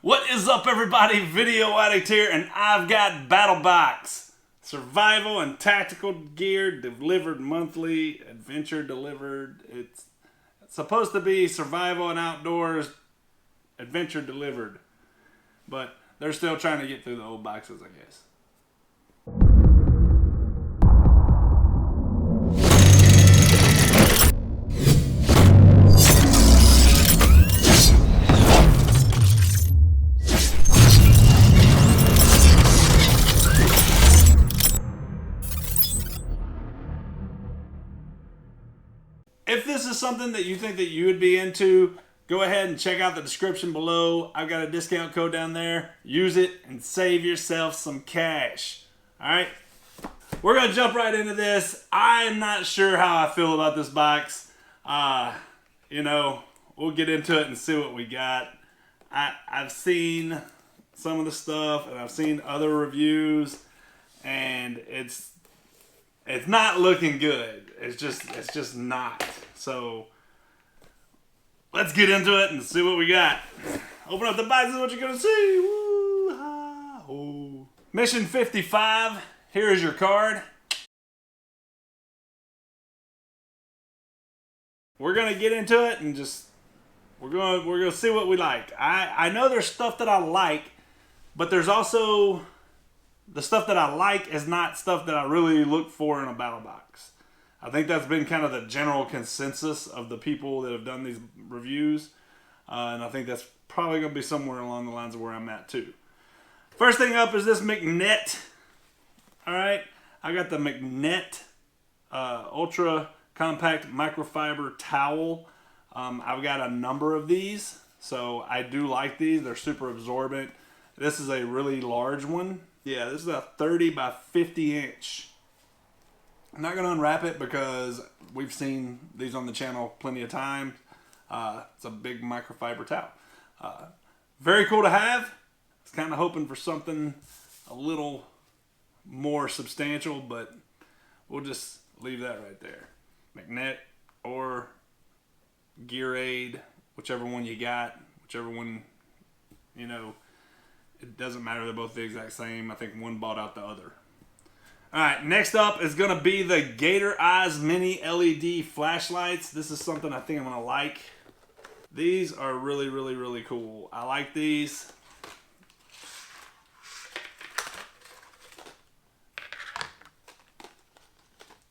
What is up, everybody? Video Addict here, and I've got Battlebox. Survival and tactical gear delivered monthly, adventure delivered. It's supposed to be survival and outdoors, adventure delivered. But they're still trying to get through the old boxes, I guess. If this is something that you think that you would be into, go ahead and check out the description below. I've got a discount code down there. Use it and save yourself some cash. Alright? We're going to jump right into this. I'm not sure how I feel about this box. We'll get into it and see what we got. I've seen some of the stuff, and I've seen other reviews, and it's not looking good. It's just not. So let's get into it and see what we got. Open up the box, is what you're gonna see. Woo-ha-ho. Mission 55. Here is your card. We're gonna get into it and we're gonna see what we like. I know there's stuff that I like, but there's also the stuff that I like is not stuff that I really look for in a battle box. I think that's been kind of the general consensus of the people that have done these reviews. And I think that's probably going to be somewhere along the lines of where I'm at too. First thing up is this Magnet. Alright, I got the Magnet Ultra Compact Microfiber Towel. I've got a number of these, so I do like these. They're super absorbent. This is a really large one. Yeah, this is a 30 by 50 inch. I'm not going to unwrap it because we've seen these on the channel plenty of times. It's a big microfiber towel. Very cool to have. I was kind of hoping for something a little more substantial, but we'll just leave that right there. Magnet or Gear Aid, whichever one you got, whichever one, it doesn't matter. They're both the exact same. I think one bought out the other. Alright, next up is going to be the Gator Eyes Mini LED flashlights. This is something I think I'm going to like. These are really, really, really cool. I like these.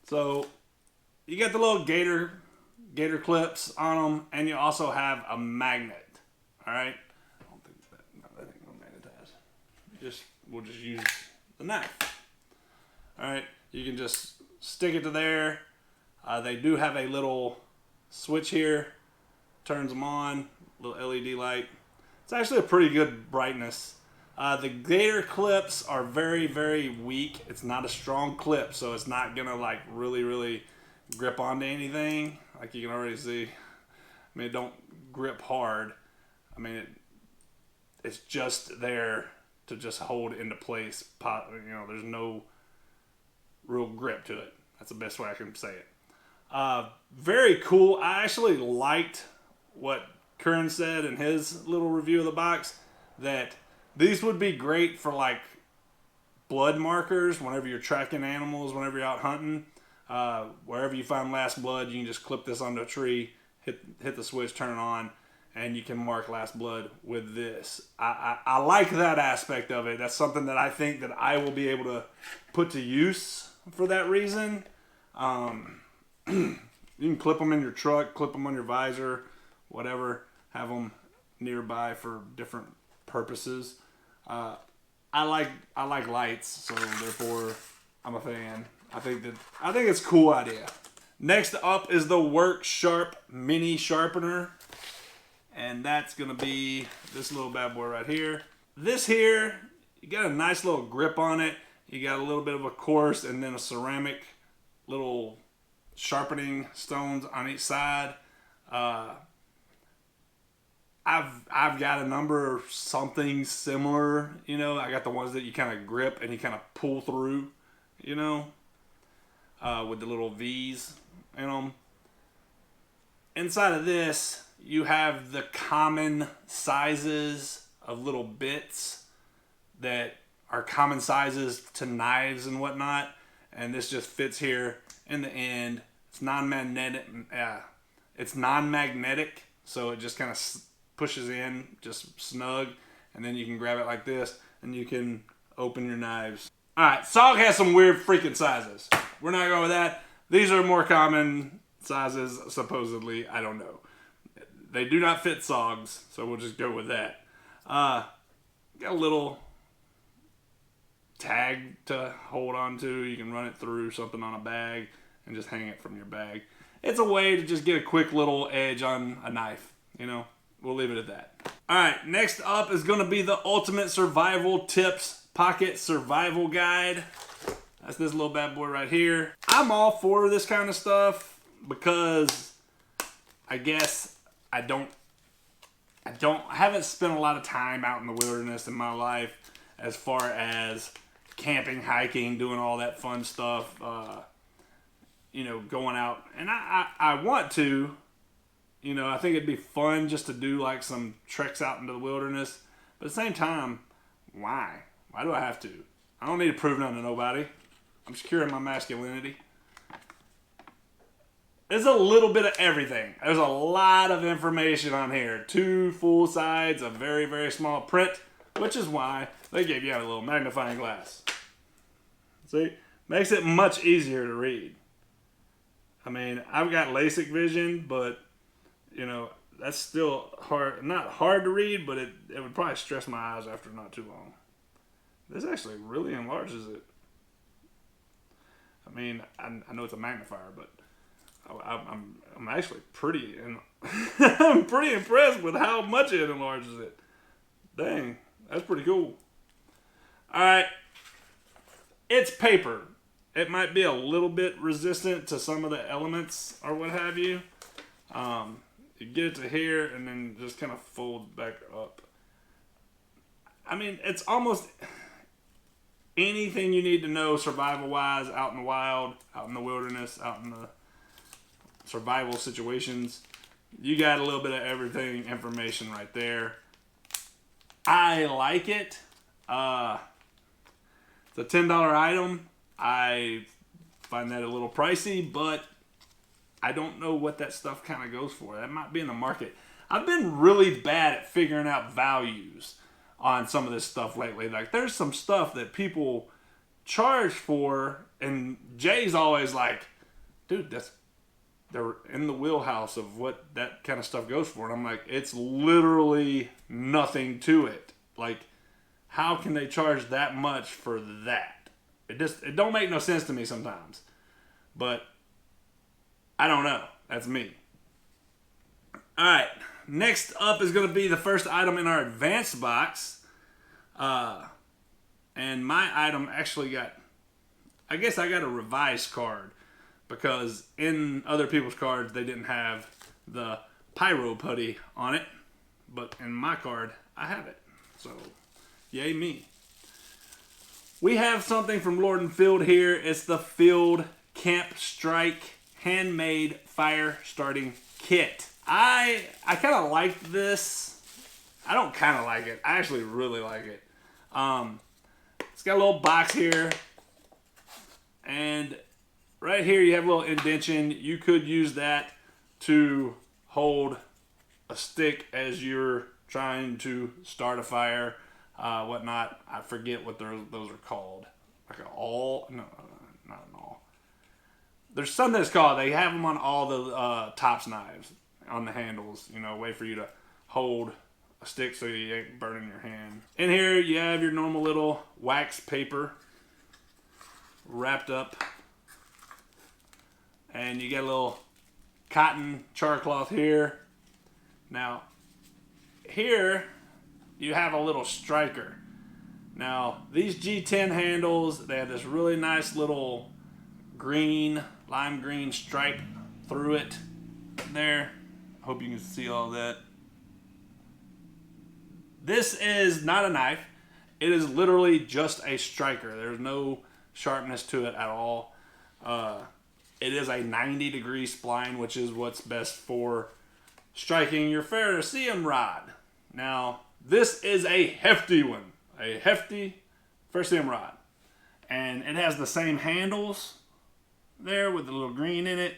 So, you get the little gator clips on them, and you also have a magnet. Alright? We'll just use the knife. Alright, you can just stick it to there. They do have a little switch here. Turns them on. Little LED light. It's actually a pretty good brightness. The Gator clips are very, very weak. It's not a strong clip, so it's not going to really, really grip onto anything. Like you can already see. I mean, it don't grip hard. I mean, it's just there to just hold into place. There's no real grip to it. That's the best way I can say it. Very cool. I actually liked what Kern said in his little review of the box, that these would be great for blood markers whenever you're tracking animals, whenever you're out hunting. Wherever you find last blood, you can just clip this onto a tree, hit the switch, turn it on, and you can mark last blood with this. I like that aspect of it. That's something that I think that I will be able to put to use for that reason. You can clip them in your truck, clip them on your visor, whatever. Have them nearby for different purposes. I like lights, so therefore I'm a fan. I think it's a cool idea. Next up is the Work Sharp Mini Sharpener. And that's going to be this little bad boy right here. This here, you got a nice little grip on it. You got a little bit of a coarse and then a ceramic little sharpening stones on each side. I've got a number of something similar. I got the ones that you kind of grip and you kind of pull through, with the little V's in them. Inside of this, you have the common sizes of little bits that are common sizes to knives and whatnot. And this just fits here in the end. It's non-magnetic. So it just kind of pushes in, just snug. And then you can grab it like this, and you can open your knives. Alright, SOG has some weird freaking sizes. We're not going with that. These are more common sizes, supposedly. I don't know. They do not fit SOGs, so we'll just go with that. Got a little tag to hold on to. You can run it through something on a bag and just hang it from your bag. It's a way to just get a quick little edge on a knife. You know, we'll leave it at that. Alright, next up is going to be the Ultimate Survival Tips Pocket Survival Guide. That's this little bad boy right here. I'm all for this kind of stuff because I guess I haven't spent a lot of time out in the wilderness in my life as far as camping, hiking, doing all that fun stuff, you know, going out. And I want to, you know, I think it'd be fun just to do like some treks out into the wilderness. But at the same time, why? Why do I have to? I don't need to prove nothing to nobody. I'm securing my masculinity. There's a little bit of everything. There's a lot of information on here. 2 full sides of very, very small print, which is why they gave you a little magnifying glass. See? Makes it much easier to read. I mean, I've got LASIK vision, but, you know, that's still hard. Not hard to read, but it would probably stress my eyes after not too long. This actually really enlarges it. I mean, I know it's a magnifier, but I'm actually pretty I'm pretty impressed with how much it enlarges it. Dang, that's pretty cool. All right, it's paper. It might be a little bit resistant to some of the elements or what have you. You get it to here and then just kind of folds back up. I mean, it's almost anything you need to know survival-wise out in the wild, out in the wilderness, out in the survival situations. You got a little bit of everything information right there. I like it. It's a $10 item. I find that a little pricey, but I don't know what that stuff kind of goes for. That might be in the market. I've been really bad at figuring out values on some of this stuff lately. Like, there's some stuff that people charge for, and Jay's always like, dude, they're in the wheelhouse of what that kind of stuff goes for. And I'm like, it's literally nothing to it. Like, how can they charge that much for that? It don't make no sense to me sometimes. But I don't know. That's me. Alright, next up is going to be the first item in our advanced box. And my item actually got, I guess I got a revised card. Because in other people's cards, they didn't have the pyro putty on it. But in my card, I have it. So, yay me. We have something from Lord & Field here. It's the Field Camp Strike Handmade Fire Starting Kit. I kind of like this. I don't kind of like it. I actually really like it. It's got a little box here. And right here you have a little indentation. You could use that to hold a stick as you're trying to start a fire, whatnot. I forget what those are called. Like an awl? No, not an awl. There's something that's called. They have them on all the tops knives on the handles. You know, a way for you to hold a stick so you ain't burning your hand. In here you have your normal little wax paper wrapped up. And you get a little cotton char cloth here. Now, here you have a little striker. Now, these G10 handles, they have this really nice little green, lime green stripe through it there. Hope you can see all that. This is not a knife. It is literally just a striker. There's no sharpness to it at all. It is a 90-degree spline, which is what's best for striking your ferrocerium rod. Now, This is a hefty one. A hefty first M rod. And it has the same handles there with the little green in it.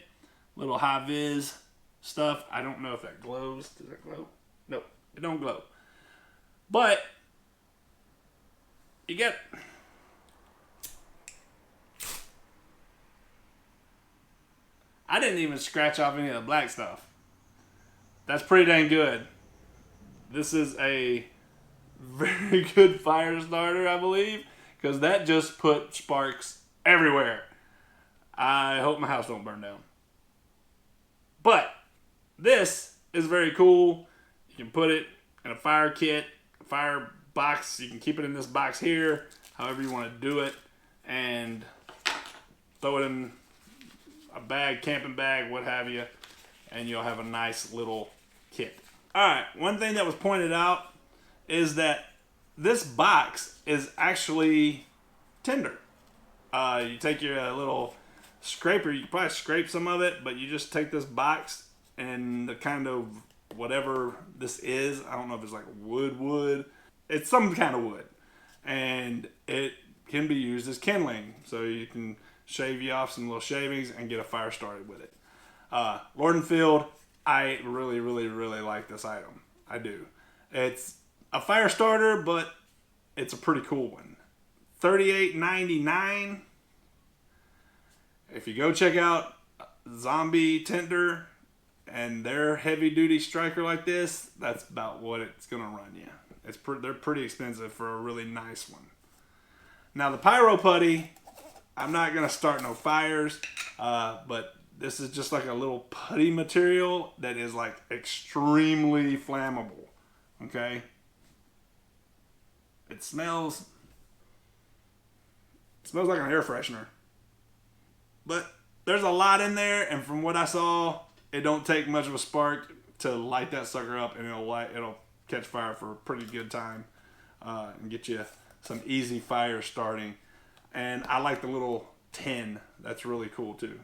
Little high vis stuff. I don't know if that glows. Does that glow? Nope, it don't glow. But you get... I didn't even scratch off any of the black stuff. That's pretty dang good. This is a very good fire starter, I believe, because that just put sparks everywhere. I hope my house don't burn down. But this is very cool. You can put it in a fire kit, a fire box. You can keep it in this box here, however you want to do it, and throw it in a bag, camping bag, what have you, and you'll have a nice little kit. Alright, one thing that was pointed out is that this box is actually tinder. You take your little scraper, you probably scrape some of it, but you just take this box and the kind of whatever this is, I don't know if it's like wood, it's some kind of wood, and it can be used as kindling, so you can shave you off some little shavings and get a fire started with it. Lord & Field, I really like this item. I do. It's a fire starter, but it's a pretty cool one. $38.99. If you go check out Zombie Tinder and their heavy duty striker like this, that's about what it's gonna run you. They're pretty expensive for a really nice one. Now the Pyro Putty, I'm not going to start no fires, but this is just like a little putty material that is like extremely flammable, okay? It smells like an air freshener. But there's a lot in there, and from what I saw, it don't take much of a spark to light that sucker up, and it'll catch fire for a pretty good time and get you some easy fire starting. And I like the little tin. That's really cool too.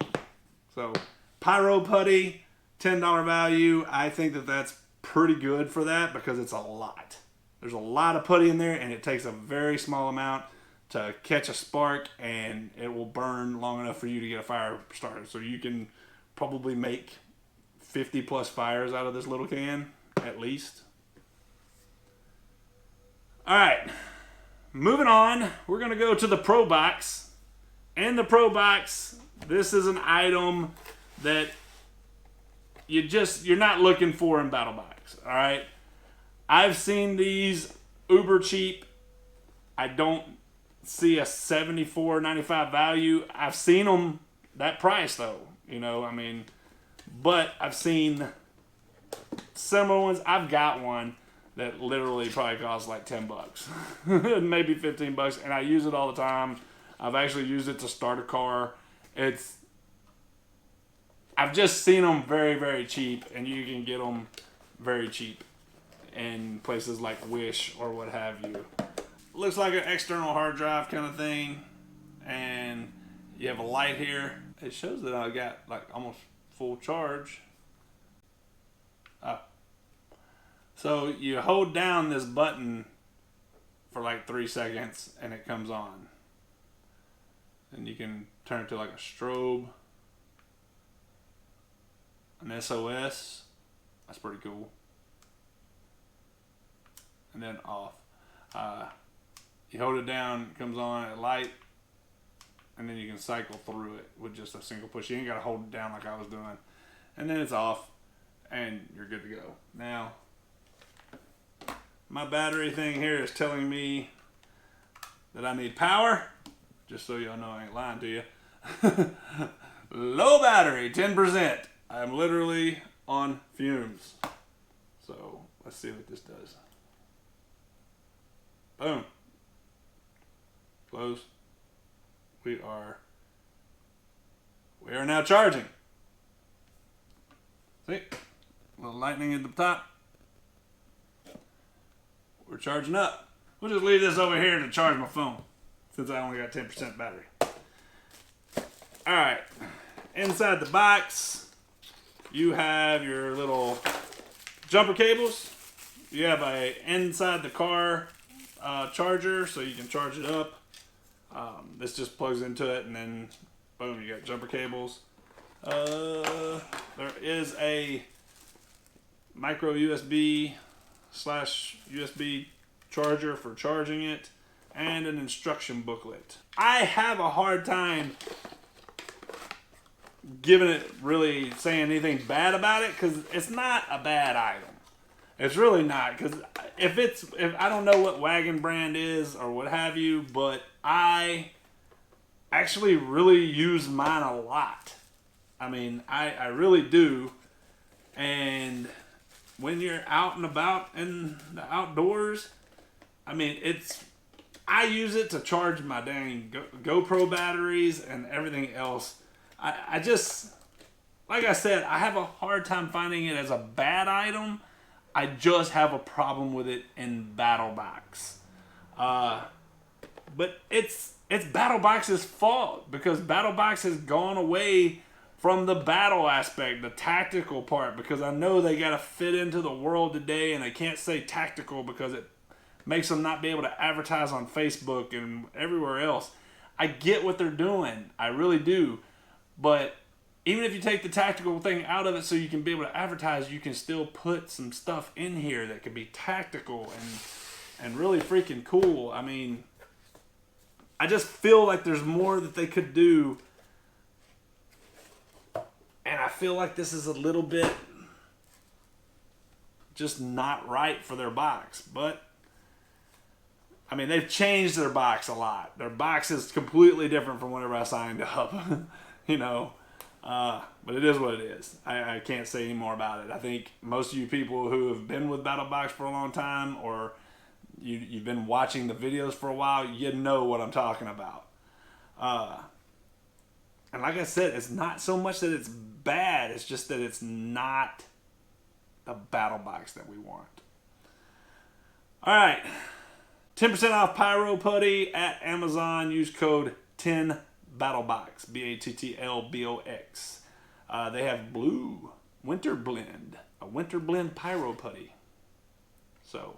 So Pyro Putty, $10 value. I think that that's pretty good for that because it's a lot. There's a lot of putty in there, and it takes a very small amount to catch a spark, and it will burn long enough for you to get a fire started. So you can probably make 50 plus fires out of this little can, at least. All right. Moving on, we're going to go to the Pro Box. And the Pro Box, this is an item that you're not looking for in Battlebox, all right? I've seen these uber cheap. I don't see a $74.95 value. I've seen them that price though, but I've seen similar ones. I've got one that literally probably costs like $10, maybe $15, and I use it all the time. I've actually used it to start a car. I've just seen them very cheap, and you can get them very cheap in places like Wish or what have you. Looks like an external hard drive kind of thing, and you have a light here. It shows that I got like almost full charge. So you hold down this button for like 3 seconds and it comes on. And you can turn it to like a strobe, an SOS. That's pretty cool. And then off. You hold it down, it comes on at light, and then you can cycle through it with just a single push. You ain't got to hold it down like I was doing. And then it's off, and you're good to go. Now, my battery thing here is telling me that I need power. Just so y'all know I ain't lying to you. Low battery, 10%. I'm literally on fumes. So let's see what this does. Boom. Close. We are now charging. See? A little lightning at the top. We're charging up. We'll just leave this over here to charge my phone, since I only got 10% battery. Alright. Inside the box, you have your little jumper cables. you have a inside the car charger, so you can charge it up. This just plugs into it, and then boom, you got jumper cables. There is a micro USB / USB charger for charging it, and an instruction booklet. I have a hard time giving it, really saying anything bad about it, because it's not a bad item. It's really not, because if I don't know what wagon brand is or what have you, but I actually really use mine a lot. I mean, I really do. And when you're out and about in the outdoors, I mean, I use it to charge my dang GoPro batteries and everything else. I just, like I said, I have a hard time finding it as a bad item. I just have a problem with it in Battlebox. But it's Battlebox's fault, because Battlebox has gone away from the battle aspect, the tactical part, because I know they got to fit into the world today, and they can't say tactical because it makes them not be able to advertise on Facebook and everywhere else. I get what they're doing. I really do. But even if you take the tactical thing out of it so you can be able to advertise, you can still put some stuff in here that could be tactical and really freaking cool. I mean, I just feel like there's more that they could do. And I feel like this is a little bit just not right for their box. But, I mean, they've changed their box a lot. Their box is completely different from whenever I signed up. You know, but it is what it is. I can't say any more about it. I think most of you people who have been with Battlebox for a long time, or you've been watching the videos for a while, you know what I'm talking about. And like I said, it's not so much that it's bad, it's just that it's not the Battlebox that we want. Alright, 10% off Pyro Putty at Amazon. Use code 10BATTLEBOX, BATTLBOX. They have blue winter blend, a winter blend Pyro Putty. So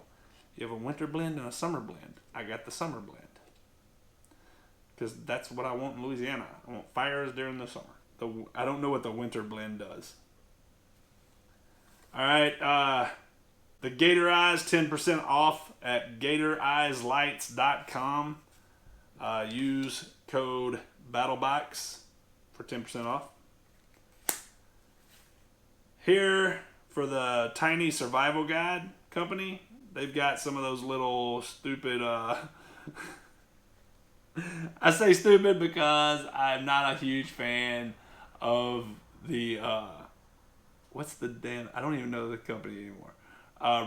you have a winter blend and a summer blend. I got the summer blend, because that's what I want in Louisiana. I want fires during the summer. I don't know what the winter blend does. Alright, the Gator Eyes, 10% off at GatorEyesLights.com. Use code BATTLEBOX for 10% off. Here for the Tiny Survival Guide company, they've got some of those little stupid, I say stupid because I'm not a huge fan of the, what's the damn, I don't even know the company anymore.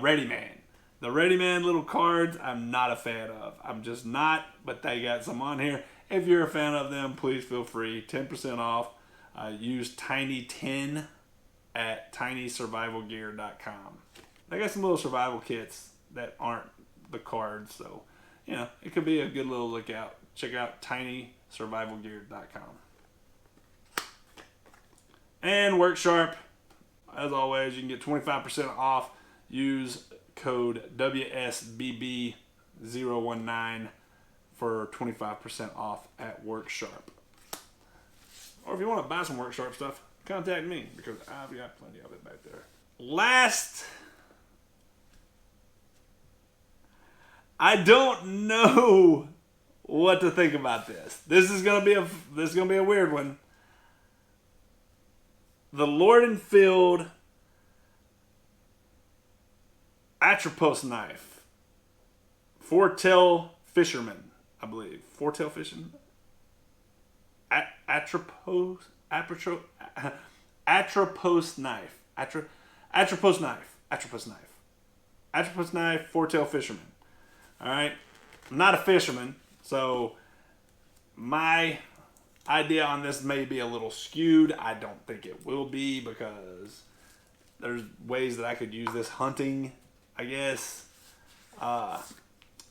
Ready Man. The Ready Man little cards, I'm not a fan of. I'm just not, but they got some on here. If you're a fan of them, please feel free. 10% off. Use Tiny10 at tinysurvivalgear.com. They got some little survival kits that aren't the cards, so, you know, it could be a good little lookout. Check out tinysurvivalgear.com. And Work Sharp, as always, you can get 25% off. Use code WSBB019 for 25% off at Work Sharp. Or if you want to buy some Work Sharp stuff, contact me, because I've got plenty of it back there. Last, I don't know what to think about this. This is gonna be a weird one. The Lord and Field Atropos knife. Four-tail fisherman, I believe. Four-tail fisherman. Atropos knife. Atropos knife. Four-tail fisherman. All right. I'm not a fisherman, so my idea on this may be a little skewed. I don't think it will be, because there's ways that I could use this hunting, I guess.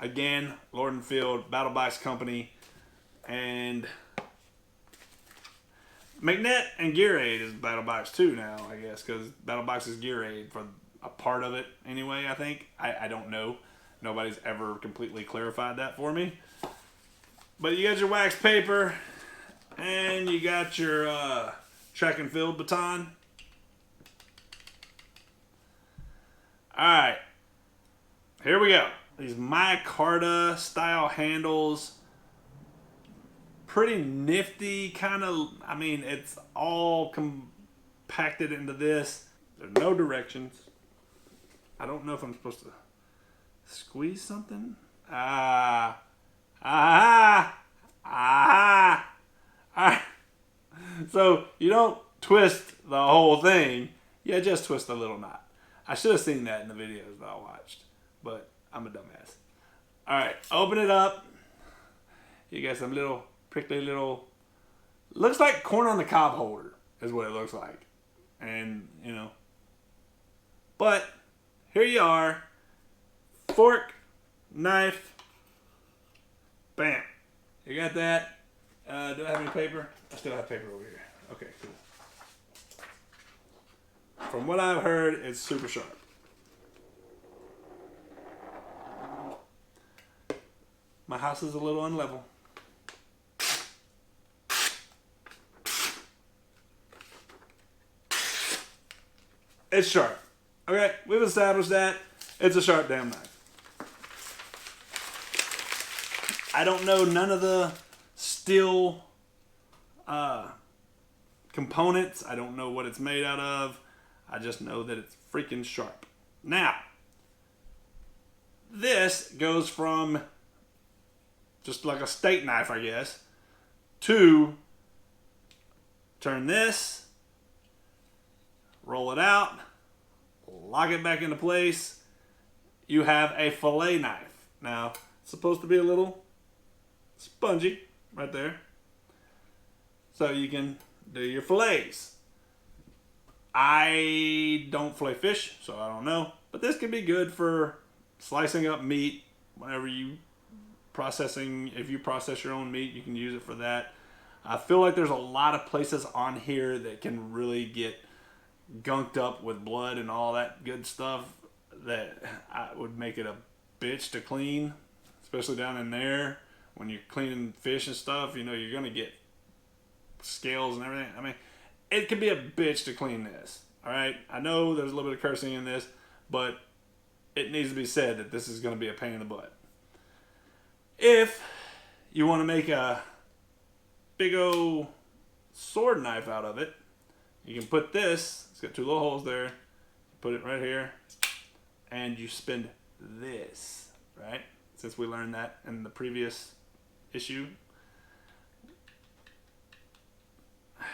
Again, Lord and Field, Battlebox Company, and McNett and Gear Aid is Battlebox too now, I guess, because Battlebox is Gear Aid for a part of it anyway, I think. I don't know. Nobody's ever completely clarified that for me. But you got your wax paper, and you got your track and field baton. Alright, here we go. These micarta style handles. Pretty nifty, kind of, I mean, it's all compacted into this. There's no directions. I don't know if I'm supposed to squeeze something. Alright. So you don't twist the whole thing. You just twist a little knot. I should have seen that in the videos that I watched, but I'm a dumbass. Alright, open it up. You got some little prickly little, looks like corn on the cob holder is what it looks like. And, you know, but here you are. Fork, knife, bam. You got that? Do I have any paper? I still have paper over here. Okay, cool. From what I've heard, it's super sharp. My house is a little unlevel. It's sharp. Okay, we've established that. It's a sharp damn knife. I don't know none of the steel components. I don't know what it's made out of. I just know that it's freaking sharp. Now, this goes from just like a steak knife, I guess, to turn this, roll it out, lock it back into place. You have a fillet knife. Now, it's supposed to be a little spongy right there, so you can do your fillets. I don't fillet fish, so I don't know, but this can be good for slicing up meat whenever you if you process your own meat, you can use it for that. I feel like there's a lot of places on here that can really get gunked up with blood and all that good stuff that would make it a bitch to clean, especially down in there when you're cleaning fish and stuff. You know, you're gonna get scales and everything. I mean, it can be a bitch to clean this. All right, I know there's a little bit of cursing in this, but it needs to be said that this is gonna be a pain in the butt. If you want to make a big old sword knife out of it, you can put this, it's got two little holes there, put it right here, and you spin this, right? Since we learned that in the previous issue. I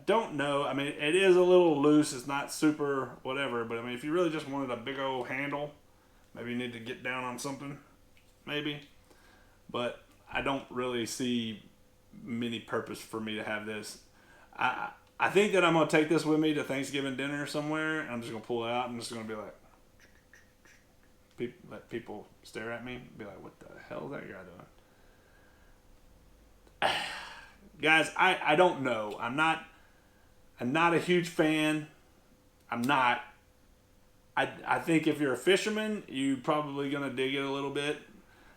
don't know, I mean, it is a little loose, it's not super whatever, but I mean, if you really just wanted a big old handle, maybe you need to get down on something, maybe. But I don't really see many purpose for me to have this. I think that I'm going to take this with me to Thanksgiving dinner somewhere. And I'm just going to pull it out and I'm just going to be like, let people stare at me and be like, what the hell is that guy doing? Guys, I don't know. I'm not a huge fan. I'm not. I think if you're a fisherman, you're probably going to dig it a little bit.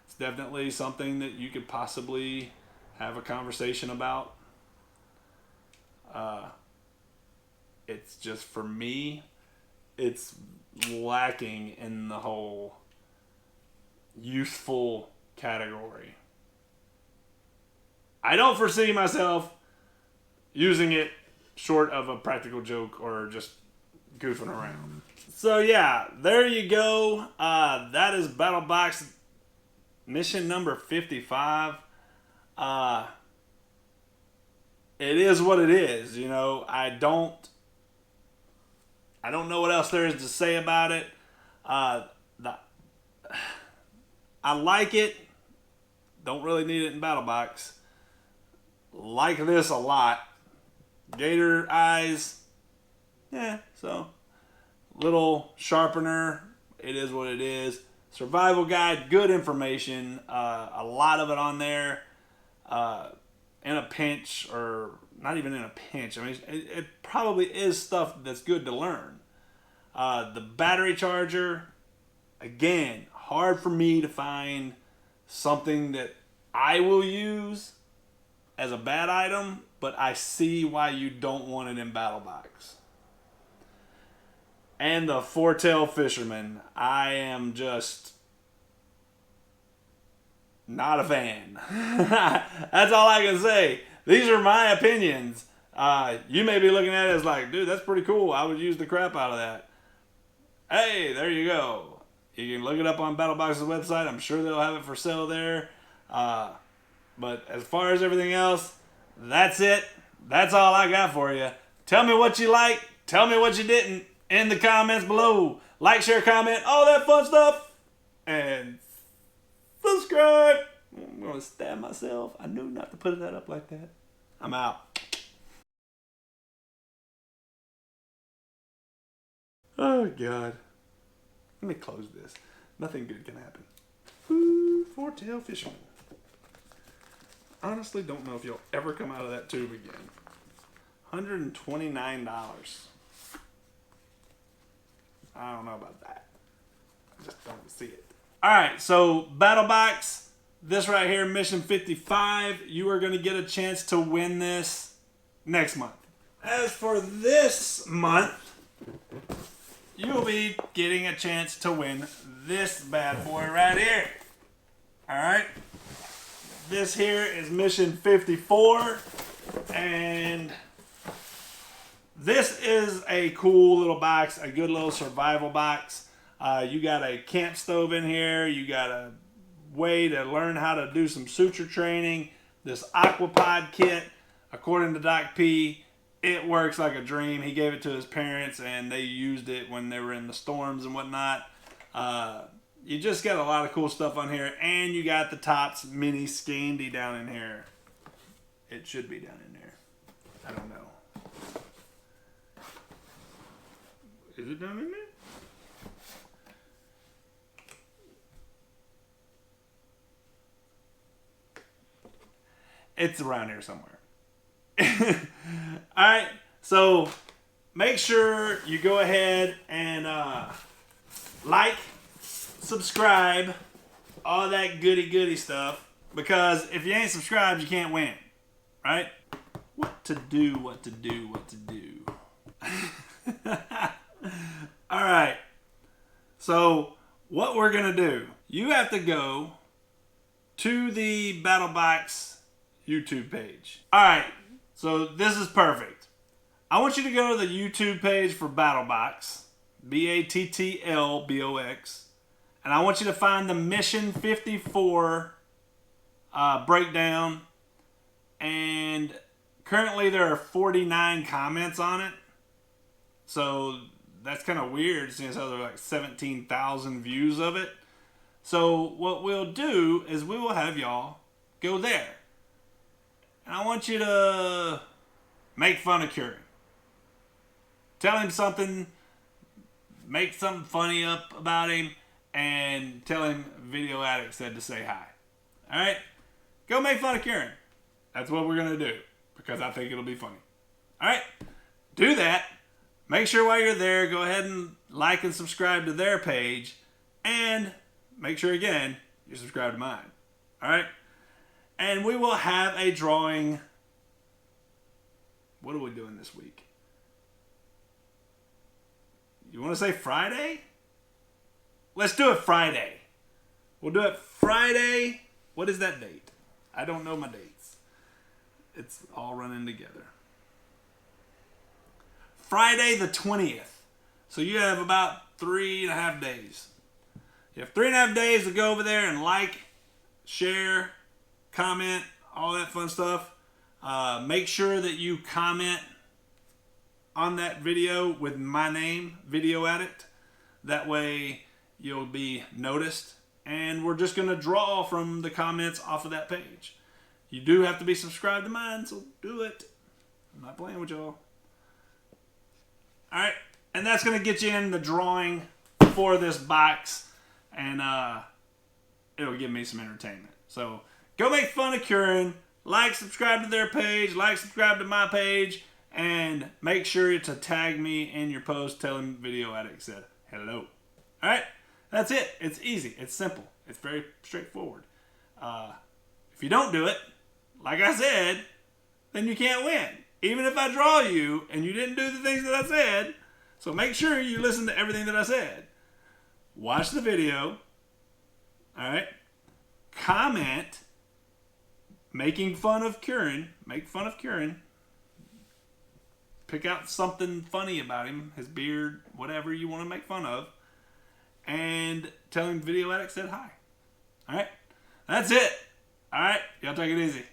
It's definitely something that you could possibly have a conversation about. It's just, for me, it's lacking in the whole useful category. I don't foresee myself using it short of a practical joke or just goofing around. So yeah, there you go. That is Battlebox mission number 55. It is what it is, you know. I don't know what else there is to say about it. I like it. Don't really need it in Battlebox. Like this a lot. Gator eyes. Yeah, so little sharpener. It is what it is. Survival guide, good information. A lot of it on there. in a pinch, or not even in a pinch. I mean, it probably is stuff that's good to learn. The battery charger, again, hard for me to find something that I will use as a bad item, but I see why you don't want it in Battlebox. And the Four-tailed Fisherman, I am just not a fan. That's all I can say. These are my opinions. You may be looking at it as like, dude, that's pretty cool. I would use the crap out of that. Hey, there you go. You can look it up on Battlebox's website. I'm sure they'll have it for sale there. But as far as everything else, that's it. That's all I got for you. Tell me what you like. Tell me what you didn't in the comments below. Like, share, comment, all that fun stuff. And subscribe. I'm going to stab myself. I knew not to put that up like that. I'm out. Oh, God. Let me close this. Nothing good can happen. Ooh, Four-tailed Fisherman. Honestly, don't know if you'll ever come out of that tube again. $129. I don't know about that. I just don't see it. Alright, so Battlebox, this right here, Mission 55, you are going to get a chance to win this next month. As for this month, you'll be getting a chance to win this bad boy right here. Alright? This here is Mission 54, and this is a cool little box, a good little survival box. You got a camp stove in here. You got a way to learn how to do some suture training. This aquapod kit, according to Doc P, it works like a dream. He gave it to his parents, and they used it when they were in the storms and whatnot. You just got a lot of cool stuff on here, and you got the Tops Mini Scandy down in here. It should be down in there. I don't know. Is it down in there? It's around here somewhere. Alright, so make sure you go ahead and like, subscribe, all that goody stuff, because if you ain't subscribed, you can't win. Right? What to do. Alright, so what we're going to do, you have to go to the Battlbox YouTube page. Alright, so this is perfect. I want you to go to the YouTube page for Battlbox, Battlbox, and I want you to find the Mission 54 breakdown, and currently there are 49 comments on it, so that's kind of weird since there are like 17,000 views of it. So what we'll do is we will have y'all go there. And I want you to make fun of Curran. Tell him something, make something funny up about him, and tell him Video Addict said to say hi. Alright? Go make fun of Curran. That's what we're going to do, because I think it'll be funny. Alright? Do that. Make sure while you're there, go ahead and like and subscribe to their page, and make sure, again, you subscribe to mine. Alright? And we will have a drawing. What are we doing this week? You want to say Friday? Let's do it Friday. We'll do it Friday. What is that date? I don't know my dates. It's all running together. Friday the 20th. So you have about 3.5 days. You have 3.5 days to go over there and like, share, comment, all that fun stuff. Make sure that you comment on that video with my name, Video Addict. That way you'll be noticed. And we're just going to draw from the comments off of that page. You do have to be subscribed to mine, so do it. I'm not playing with y'all. Alright, and that's going to get you in the drawing for this box, and it'll give me some entertainment. So, go make fun of Curran, like, subscribe to their page, like, subscribe to my page, and make sure to tag me in your post telling Video Addict said hello. All right, that's it. It's easy. It's simple. It's very straightforward. If you don't do it, like I said, then you can't win. Even if I draw you and you didn't do the things that I said, so make sure you listen to everything that I said. Watch the video. All right. Comment. Making fun of Curran. Make fun of Curran. Pick out something funny about him, his beard, whatever you want to make fun of. And tell him Video Addict said hi. All right. That's it. All right. Y'all take it easy.